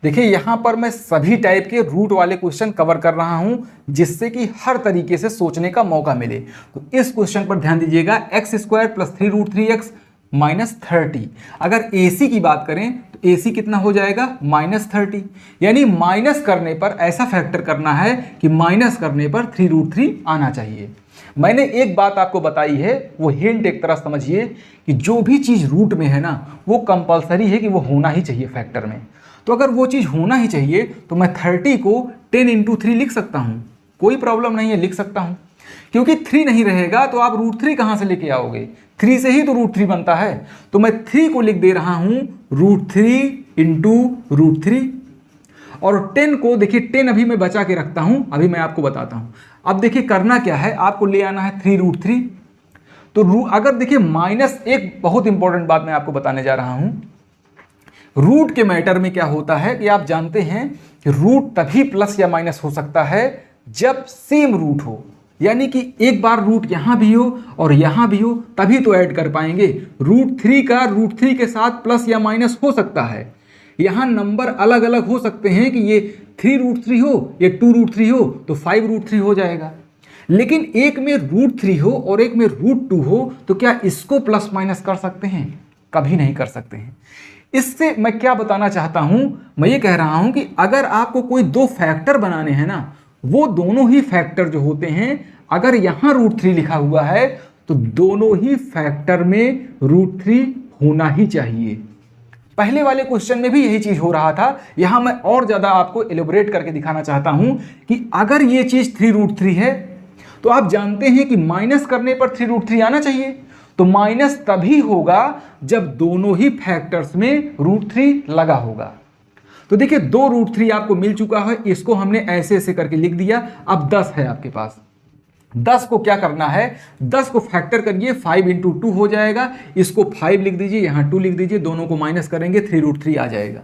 देखिए यहाँ पर मैं सभी टाइप के रूट वाले क्वेश्चन कवर कर रहा हूं, जिससे कि हर तरीके से सोचने का मौका मिले। तो इस क्वेश्चन पर ध्यान दीजिएगा, x² + 3√3x - 30। अगर AC की बात करें तो तो AC कितना हो जाएगा -30, यानी माइनस करने पर ऐसा फैक्टर करना है कि माइनस करने पर 3√3 आना चाहिए। मैंने एक बात आपको बताई है, वो हिंट एक तरह समझिए कि जो भी चीज़ रूट में है ना वो कंपलसरी है कि वो होना ही चाहिए फैक्टर में। तो अगर वो चीज़ होना ही चाहिए तो मैं 30 को 10 × 3 लिख सकता हूँ, कोई प्रॉब्लम नहीं है, लिख सकता हूँ। क्योंकि 3 नहीं रहेगा तो आप √3 कहाँ से लेके आओगे, 3 से ही तो √3 बनता है। तो मैं 3 को लिख दे रहा हूँ √3 × √3, और 10 को देखिए 10 अभी मैं बचा के रखता हूँ, अभी मैं आपको बताता हूँ। अब देखिए करना क्या है, आपको ले आना है 3√3। तो अगर देखिए माइनस, एक बहुत इंपॉर्टेंट बात मैं आपको बताने जा रहा हूँ, रूट के मैटर में क्या होता है कि आप जानते हैं कि रूट तभी प्लस या माइनस हो सकता है जब सेम रूट हो, यानी कि एक बार रूट यहाँ भी हो और यहाँ भी हो तभी तो ऐड कर पाएंगे। √3 का √3 के साथ प्लस या माइनस हो सकता है, यहाँ नंबर अलग अलग हो सकते हैं कि ये 3√3 हो, ये 2√3 हो तो 5√3 हो जाएगा। लेकिन एक में √3 हो और एक में √2 हो तो क्या इसको प्लस माइनस कर सकते हैं? कभी नहीं कर सकते हैं। इससे मैं क्या बताना चाहता हूं, मैं ये कह रहा हूं कि अगर आपको कोई दो फैक्टर बनाने हैं ना, वो दोनों ही फैक्टर जो होते हैं, अगर यहां √3 लिखा हुआ है तो दोनों ही फैक्टर में √3 होना ही चाहिए। पहले वाले क्वेश्चन में भी यही चीज हो रहा था, यहां मैं और ज्यादा आपको एलोबरेट करके दिखाना चाहता हूं कि अगर ये चीज 3√3 है तो आप जानते हैं कि माइनस करने पर 3√3 आना चाहिए। तो माइनस तभी होगा जब दोनों ही फैक्टर्स में √3 लगा होगा। तो देखिए 2 √3 आपको मिल चुका है, इसको हमने ऐसे ऐसे करके लिख दिया। अब 10 है आपके पास, 10 को क्या करना है, 10 को फैक्टर करिए, 5 × 2 हो जाएगा। इसको 5 लिख दीजिए, यहाँ 2 लिख दीजिए, दोनों को माइनस करेंगे 3√3 आ जाएगा।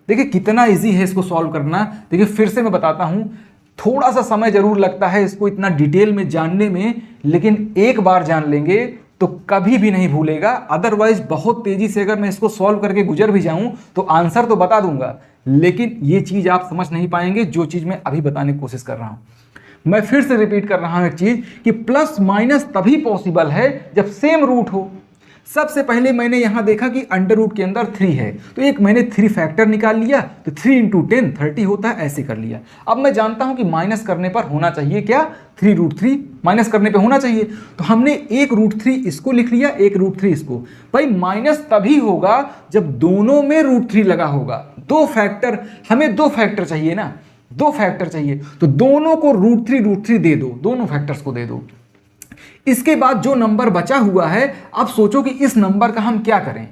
देखिए कितना इजी है इसको सॉल्व करना। देखिए फिर से मैं बताता हूँ, थोड़ा सा समय जरूर लगता है इसको इतना डिटेल में जानने में, लेकिन एक बार जान लेंगे तो कभी भी नहीं भूलेगा। अदरवाइज बहुत तेजी से अगर मैं इसको सॉल्व करके गुजर भी जाऊं तो आंसर तो बता दूंगा, लेकिन ये चीज आप समझ नहीं पाएंगे जो चीज मैं अभी बताने की कोशिश कर रहा हूं। मैं फिर से रिपीट कर रहा हूं एक चीज कि प्लस माइनस तभी पॉसिबल है जब सेम रूट हो। सबसे पहले मैंने यहां देखा कि अंडर रूट के अंदर 3 है, तो एक मैंने 3 फैक्टर निकाल लिया, तो 3 × 10 30 होता है, ऐसे कर लिया। अब मैं जानता हूं कि माइनस करने पर होना चाहिए क्या, 3√3 माइनस करने पे होना चाहिए। तो हमने एक √3 इसको लिख लिया, एक √3 इसको। भाई माइनस तभी होगा जब दोनों में √3 लगा होगा। दो फैक्टर, हमें दो फैक्टर चाहिए ना, दो फैक्टर चाहिए, तो दोनों को √3 दे दो, दोनों फैक्टर्स को दे दो। इसके बाद जो नंबर बचा हुआ है, अब सोचो कि इस नंबर का हम क्या करें।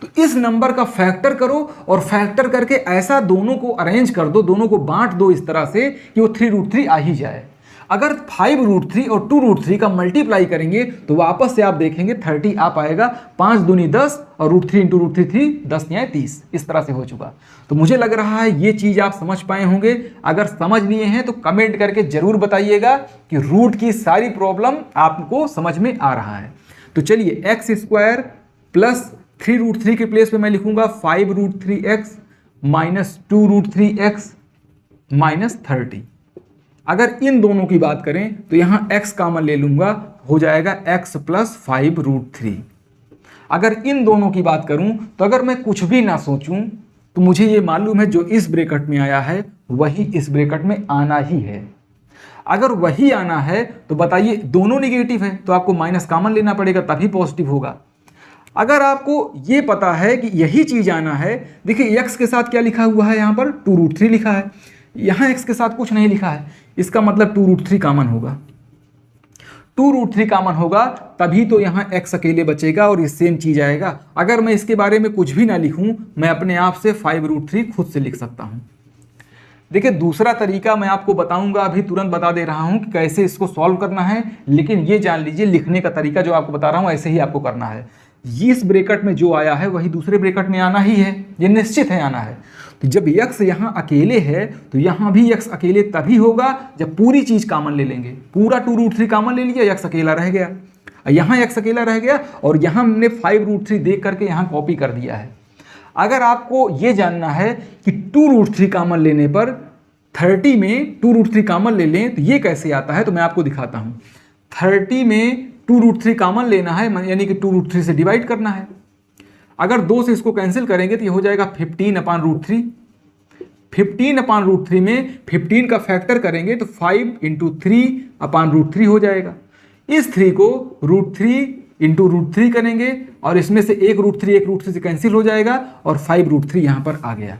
तो इस नंबर का फैक्टर करो और फैक्टर करके ऐसा दोनों को अरेंज कर दो, दोनों को बांट दो इस तरह से कि वो 3√3 आ ही जाए। अगर 5√3 और 2√3 का मल्टीप्लाई करेंगे तो वापस से आप देखेंगे 30 आ पाएगा। 5 दूनी 10 और √3 × √3 3, 10 × 30, इस तरह से हो चुका। तो मुझे लग रहा है ये चीज आप समझ पाए होंगे। अगर समझ लिए हैं तो कमेंट करके जरूर बताइएगा कि रूट की सारी प्रॉब्लम आपको समझ में आ रहा है। तो चलिए x² प्लस 3√3 के प्लेस पे मैं लिखूंगा 5√3x माइनस 2√3x माइनस 30। अगर इन दोनों की बात करें तो यहां x कॉमन ले लूंगा, हो जाएगा x प्लस 5√3। अगर इन दोनों की बात करूं तो अगर मैं कुछ भी ना सोचूं तो मुझे ये मालूम है जो इस ब्रैकेट में आया है वही इस ब्रैकेट में आना ही है। अगर वही आना है तो बताइए, दोनों निगेटिव है तो आपको माइनस कॉमन लेना पड़ेगा तभी पॉजिटिव होगा। अगर आपको ये पता है कि यही चीज आना है, देखिए x के साथ क्या लिखा हुआ है, यहाँ पर 2√3 लिखा है, यहाँ x के साथ कुछ नहीं लिखा है, इसका मतलब 2√3 कॉमन होगा। 2√3 कॉमन होगा तभी तो यहाँ x अकेले बचेगा और ये सेम चीज आएगा। अगर मैं इसके बारे में कुछ भी ना लिखूं, मैं अपने आप से 5√3 खुद से लिख सकता हूं। देखिए दूसरा तरीका मैं आपको बताऊंगा, अभी तुरंत बता दे रहा हूं कि कैसे इसको सॉल्व करना है, लेकिन ये जान लीजिए लिखने का तरीका जो आपको बता रहा हूं ऐसे ही आपको करना है। इस ब्रैकेट में जो आया है वही दूसरे ब्रैकेट में आना ही है, ये निश्चित है आना है। तो जब x यहाँ अकेले है तो यहाँ भी x अकेले तभी होगा जब पूरी चीज कॉमन ले लेंगे। पूरा 2√3 कॉमन ले लिया, x अकेला रह गया, यहाँ x अकेला रह गया और यहाँ हमने 5√3 देख करके यहाँ कॉपी कर दिया है। अगर आपको ये जानना है कि 2√3 कॉमन लेने पर 30 में 2√3 कॉमन ले लें तो ये कैसे आता है, तो मैं आपको दिखाता हूँ। 30 में 2√3 कॉमन लेना है, यानी कि 2√3 से डिवाइड करना है। अगर 2 से इसको कैंसिल करेंगे तो ये हो जाएगा 15/√3। 15/√3 में 15 का फैक्टर करेंगे तो 5 × 3/√3 हो जाएगा। इस 3 को √3 × √3 करेंगे और इसमें से एक √3 से कैंसिल हो जाएगा और 5√3 यहाँ पर आ गया।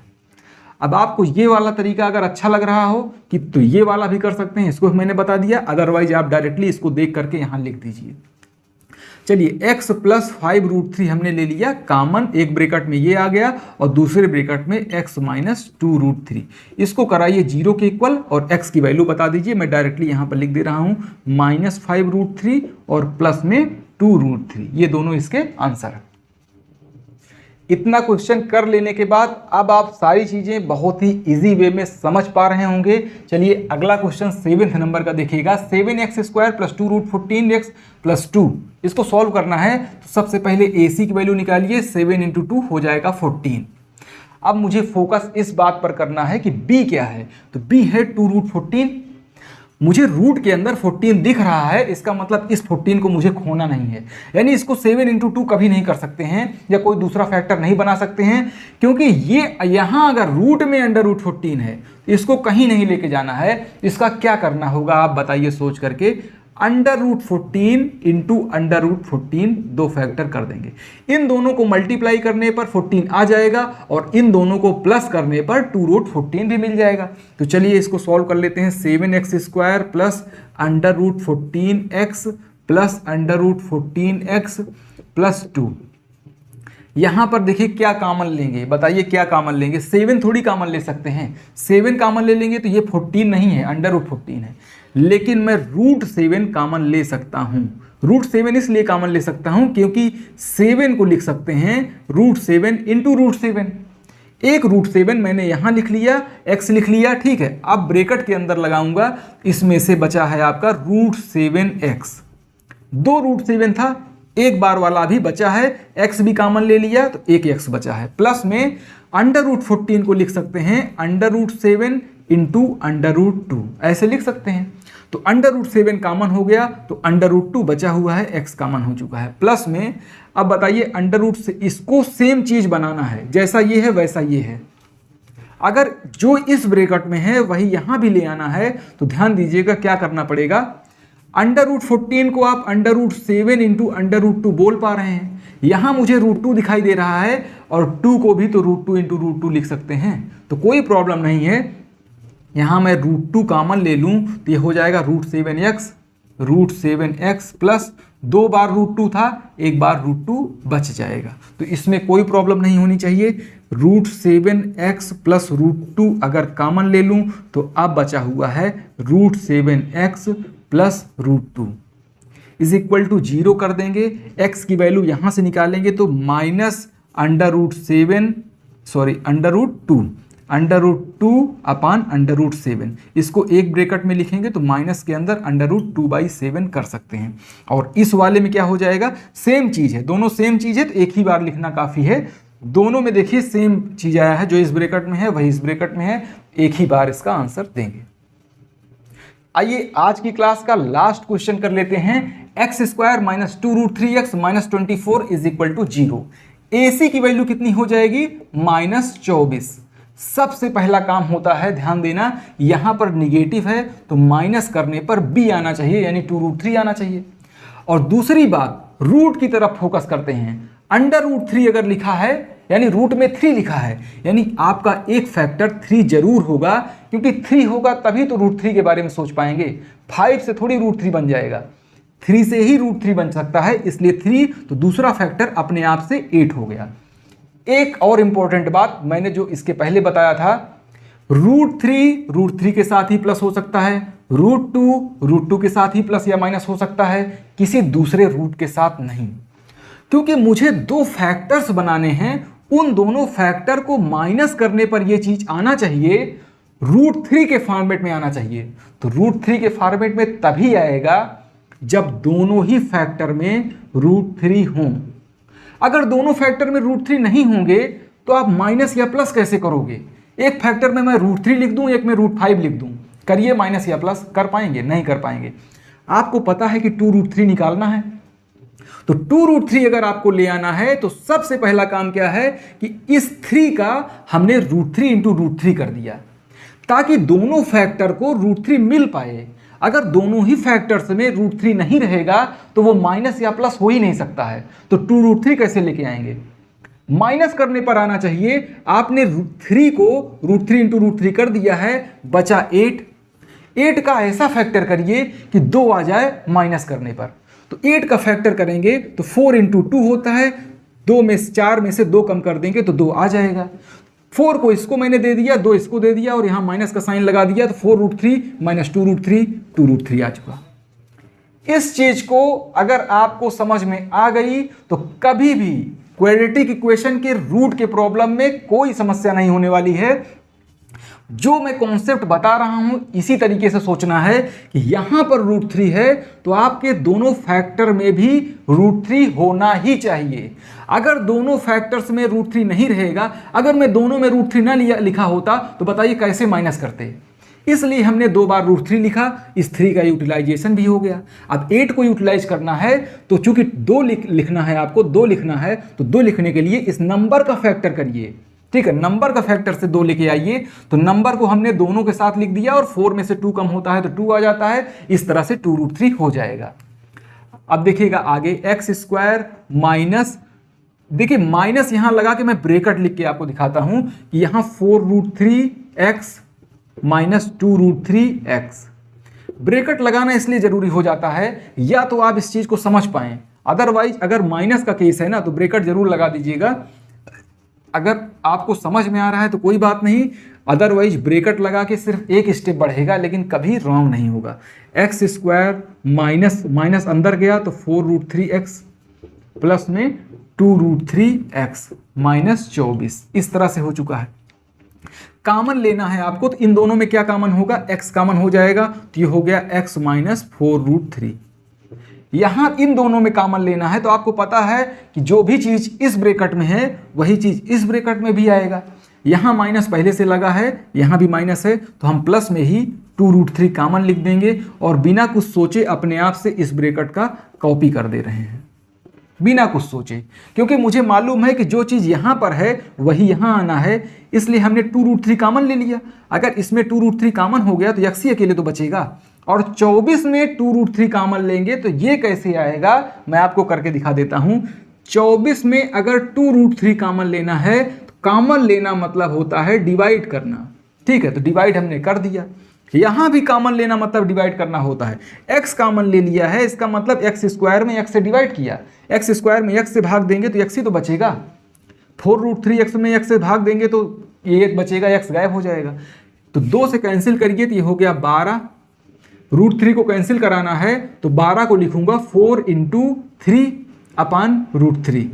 अब आपको ये वाला तरीका अगर अच्छा लग रहा हो कि तो ये वाला भी कर सकते हैं, इसको मैंने बता दिया, अदरवाइज आप डायरेक्टली इसको देख करके यहाँ लिख दीजिए। चलिए x + 5√3 हमने ले लिया कॉमन, एक ब्रैकेट में ये आ गया और दूसरे ब्रैकेट में x - 2√3। इसको कराइए 0 के इक्वल और x की वैल्यू बता दीजिए। मैं डायरेक्टली यहाँ पर लिख दे रहा हूँ -5√3 और प्लस में 2√3, ये दोनों इसके आंसर है। इतना क्वेश्चन कर लेने के बाद अब आप सारी चीज़ें बहुत ही इजी वे में समझ पा रहे होंगे। चलिए अगला क्वेश्चन 7वें नंबर का देखिएगा। 7x² + 2√14x + 2, इसको सॉल्व करना है तो सबसे पहले AC की वैल्यू निकालिए। 7 × 2 हो जाएगा 14। अब मुझे फोकस इस बात पर करना है कि B क्या है, तो B है 2√14। मुझे रूट के अंदर 14 दिख रहा है, इसका मतलब इस 14 को मुझे खोना नहीं है, यानी इसको 7 × 2 कभी नहीं कर सकते हैं या कोई दूसरा फैक्टर नहीं बना सकते हैं, क्योंकि ये यहाँ अगर रूट में √14 है इसको कहीं नहीं लेके जाना है। इसका क्या करना होगा आप बताइए सोच करके, √14 × √14 दो फैक्टर कर देंगे। इन दोनों को मल्टीप्लाई करने पर 14 आ जाएगा और इन दोनों को प्लस करने पर 2√14 भी मिल जाएगा। तो चलिए इसको सॉल्व कर लेते हैं। 7x² + √14x + √14x + 2। यहाँ पर देखिए क्या कॉमन लेंगे, बताइए क्या कॉमन लेंगे। 7 थोड़ी कॉमन ले सकते हैं, 7 कॉमन ले लेंगे तो ये 14 नहीं है, √14 है, लेकिन मैं √7 कॉमन ले सकता हूँ। √7 इसलिए कॉमन ले सकता हूँ क्योंकि 7 को लिख सकते हैं √7 × √7। एक √7 मैंने यहाँ लिख लिया, x लिख लिया, ठीक है। अब ब्रैकेट के अंदर लगाऊंगा, इसमें से बचा है आपका √7x। 2 √7 था, एक बार वाला भी बचा है, x भी कॉमन ले लिया तो एक x बचा है। प्लस में √14 को लिख सकते हैं √7 × √2, ऐसे लिख सकते हैं। तो √7 कॉमन हो गया तो √2 बचा हुआ है, x कॉमन हो चुका है। प्लस में अब बताइए √ से इसको सेम चीज बनाना है, जैसा ये है वैसा ये है। अगर जो इस ब्रैकेट में है वही यहां भी ले आना है तो ध्यान दीजिएगा क्या करना पड़ेगा। √14 को आप √7 × √2 बोल पा रहे हैं, यहां मुझे √2 दिखाई दे रहा है और 2 को भी तो √2 × √2 लिख सकते हैं, तो कोई प्रॉब्लम नहीं है। यहाँ मैं √2 कॉमन ले लूँ तो ये हो जाएगा √7x प्लस 2 बार √2 था, एक बार √2 बच जाएगा, तो इसमें कोई प्रॉब्लम नहीं होनी चाहिए। √7x प्लस √2 अगर कॉमन ले लूँ तो अब बचा हुआ है √7x plus √2 is equal to 0 कर देंगे। x की वैल्यू यहाँ से निकालेंगे तो √2/√7, इसको एक ब्रैकेट में लिखेंगे तो माइनस के अंदर √2/7 कर सकते हैं। और इस वाले में क्या हो जाएगा, सेम चीज़ है, दोनों सेम चीज़ है तो एक ही बार लिखना काफ़ी है। दोनों में देखिए सेम चीज़ आया है, जो इस ब्रैकेट में है वही इस ब्रैकेट में है, एक ही बार इसका आंसर देंगे। आइए आज की क्लास का लास्ट क्वेश्चन कर लेते हैं। x² - 2√3x - 24 = 0। AC की वैल्यू कितनी हो जाएगी, -24। सबसे पहला काम होता है, ध्यान देना, यहां पर निगेटिव है तो माइनस करने पर b आना चाहिए, यानी 2√3 आना चाहिए। और दूसरी बात, रूट की तरफ फोकस करते हैं। √3 अगर लिखा है यानी रूट में 3 लिखा है, यानी आपका एक फैक्टर 3 जरूर होगा, क्योंकि 3 होगा तभी तो √3 के बारे में सोच पाएंगे। 5 से थोड़ी √3 बन जाएगा, 3 से ही √3 बन सकता है, इसलिए 3, तो दूसरा फैक्टर अपने आप से 8 हो गया। एक और इंपॉर्टेंट बात मैंने जो इसके पहले बताया था, √3 के साथ ही प्लस हो सकता है, √2 के साथ ही प्लस या माइनस हो सकता है, किसी दूसरे रूट के साथ नहीं। क्योंकि मुझे 2 फैक्टर्स बनाने हैं, उन दोनों फैक्टर को माइनस करने पर यह चीज आना चाहिए, √3 के फॉर्मेट में आना चाहिए। तो √3 के फॉर्मेट में तभी आएगा जब दोनों ही फैक्टर में √3 हों। अगर दोनों फैक्टर में √3 नहीं होंगे तो आप माइनस या प्लस कैसे करोगे। एक फैक्टर में मैं √3 लिख दूं, एक में √5 लिख दूं, करिए माइनस या प्लस, कर पाएंगे, नहीं कर पाएंगे। आपको पता है कि 2√3 निकालना है, तो 2√3 अगर आपको ले आना है तो सबसे पहला काम क्या है कि इस 3 का हमने √3 इंटू √3 कर दिया, ताकि दोनों फैक्टर को √3 मिल पाए। अगर दोनों ही फैक्टर्स में √3 नहीं रहेगा तो वो माइनस या प्लस हो ही नहीं सकता है। तो 2√3 कैसे लेके आएंगे? माइनस करने पर आना चाहिए। आपने 3 को √3 इंटू √3 कर दिया है, बचा 8 का ऐसा फैक्टर करिए कि 2 आ जाए माइनस करने पर। तो 8 का फैक्टर करेंगे तो 4 इंटू 2 होता है, 4 में से 2 कम कर देंगे तो 2 आ जाएगा। 4 को इसको मैंने दे दिया, 2 इसको दे दिया और यहाँ माइनस का साइन लगा दिया, तो 4√3 माइनस 2√3 2√3 आ चुका। इस चीज को अगर आपको समझ में आ गई तो कभी भी क्वाड्रेटिक इक्वेशन के रूट के प्रॉब्लम में कोई समस्या नहीं होने वाली है। जो मैं कॉन्सेप्ट बता रहा हूं इसी तरीके से सोचना है कि यहां पर √3 है तो आपके दोनों फैक्टर में भी √3 होना ही चाहिए। अगर दोनों फैक्टर्स में √3 नहीं रहेगा, अगर मैं दोनों में √3 ना लिखा होता तो बताइए कैसे माइनस करते। इसलिए हमने 2 बार √3 लिखा, इस 3 का यूटिलाइजेशन भी हो गया। अब 8 को यूटिलाइज करना है तो चूंकि 2 लिखना है, आपको 2 लिखना है, तो 2 लिखने के लिए इस नंबर का फैक्टर करिए। ठीक है, नंबर का फैक्टर से 2 लेके आइए। तो नंबर को हमने दोनों के साथ लिख दिया और 4 में से 2 कम होता है तो 2 आ जाता है। इस तरह से 2√3 हो जाएगा। अब देखिएगा आगे x² माइनस, देखिए माइनस यहां लगा के मैं ब्रेकेट लिख के आपको दिखाता हूं कि यहां 4√3x माइनस 2√3x। ब्रेकेट लगाना इसलिए जरूरी हो जाता है या तो आप इस चीज को समझ पाएं, अदरवाइज अगर माइनस का केस है ना तो ब्रेकेट जरूर लगा दीजिएगा। अगर आपको समझ में आ रहा है तो कोई बात नहीं, अदरवाइज ब्रेकेट लगा के सिर्फ एक स्टेप बढ़ेगा लेकिन कभी रॉन्ग नहीं होगा। x² माइनस माइनस अंदर गया तो 4√3x प्लस में 2√3x माइनस 24। इस तरह से हो चुका है। कॉमन लेना है आपको तो इन दोनों में क्या कॉमन होगा, x कॉमन हो जाएगा तो ये हो गया x माइनस 4√3। यहां इन दोनों में कॉमन लेना है तो आपको पता है कि जो भी चीज इस ब्रैकेट में है वही चीज इस ब्रैकेट में भी आएगा। यहां माइनस पहले से लगा है, यहां भी माइनस है तो हम प्लस में ही 2√3 कॉमन लिख देंगे और बिना कुछ सोचे अपने आप से इस ब्रैकेट का कॉपी कर दे रहे हैं, बिना कुछ सोचे, क्योंकि मुझे मालूम है कि जो चीज़ यहाँ पर है वही यहाँ आना है, इसलिए हमने 2√3 कॉमन ले लिया। अगर इसमें 2√3 कॉमन हो गया तो x ही अकेले तो बचेगा, और 24 में 2√3 कॉमन लेंगे तो ये कैसे आएगा मैं आपको करके दिखा देता हूँ। 24 में अगर 2√3 कॉमन लेना है तो कॉमन लेना मतलब होता है डिवाइड करना। ठीक है, तो डिवाइड हमने कर दिया। यहां भी कॉमन लेना मतलब डिवाइड करना होता है। x कॉमन ले लिया है, इसका मतलब x² में x से डिवाइड किया, x² में x से भाग देंगे तो x ही तो बचेगा। 4√3x में x से भाग देंगे तो ये एक बचेगा, x गायब हो जाएगा। तो 2 से कैंसिल करिए तो ये हो गया 12। √3 को कैंसिल कराना है तो 12 को लिखूंगा 4 इंटू 3 अपान √3।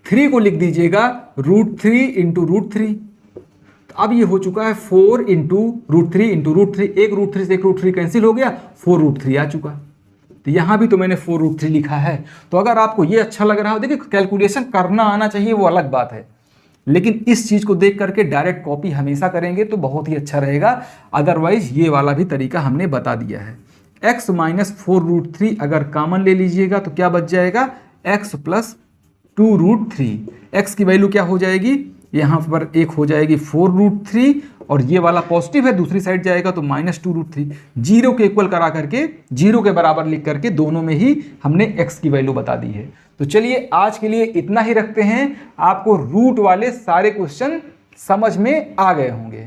3 को लिख दीजिएगा √3 इंटू √3। अब ये हो चुका है 4 इंटू √3 इंटू √3। एक √3 से एक √3 कैंसिल हो गया, 4√3 आ चुका। तो यहाँ भी तो मैंने 4√3 लिखा है। तो अगर आपको ये अच्छा लग रहा हो, देखिए कैलकुलेशन करना आना चाहिए वो अलग बात है, लेकिन इस चीज़ को देख करके डायरेक्ट कॉपी हमेशा करेंगे तो बहुत ही अच्छा रहेगा। अदरवाइज ये वाला भी तरीका हमने बता दिया है। x माइनस 4√3 अगर कॉमन ले लीजिएगा तो क्या बच जाएगा, x प्लस 2√3। x की वैल्यू क्या हो जाएगी, यहाँ पर एक हो जाएगी 4√3 और ये वाला पॉजिटिव है दूसरी साइड जाएगा तो माइनस 2√3। जीरो के इक्वल करा करके, जीरो के बराबर लिख करके दोनों में ही हमने x की वैल्यू बता दी है। तो चलिए आज के लिए इतना ही रखते हैं। आपको रूट वाले सारे क्वेश्चन समझ में आ गए होंगे।